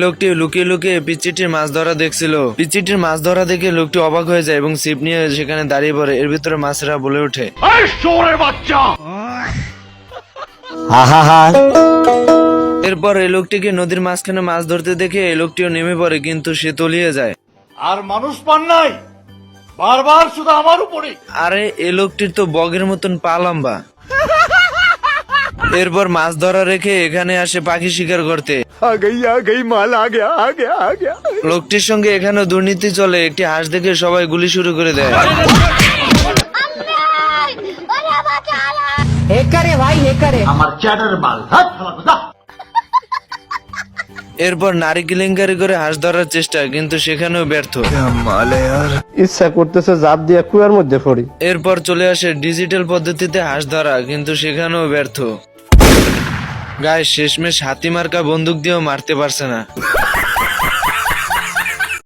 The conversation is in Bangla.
লোকটি লুকিয়ে লুকিয়ে পিচ্চিটির মাছ ধরা দেখছিল। পিচ্চিটির মাছ ধরা দেখে লোকটি অবাক হয়ে যায় এবং ছিপ নিয়ে সেখানে দাঁড়িয়ে পড়ে। এর ভিতরে মাছেরা বলে ওঠে, এরপর এই লোকটিকে নদীর মাঝখানে মাছ ধরতে দেখে এই লোকটিও নেমে পড়ে, কিন্তু সে তলিয়ে যায়। আর মানুষ পান নাই, বারবার শুধু আমার উপরে। আরে এই লোকটির তো বগের মতন পা লম্বা। এরপর মাছ ধরা রেখে এখানে আসে পাখি শিকার করতে। লোকটির সঙ্গে এখানে দুর্নীতি চলে। একটি হাঁস দেখে সবাই গুলি শুরু করে দেয়। আমার চ্যাটার মাল এরপর নারী কেলেঙ্কারি করে হাঁস ধরার চেষ্টা, কিন্তু সেখানেও ব্যর্থ। ইচ্ছা করতেছে জাপ দিয়ে কুয়ার মধ্যে পড়ি। এরপর চলে আসে ডিজিটাল পদ্ধতিতে হাঁস ধরা, কিন্তু সেখানেও ব্যর্থ। গায়ে শেষমেশ হাতি মার্কা বন্দুক দিয়েও মারতে পারছে না।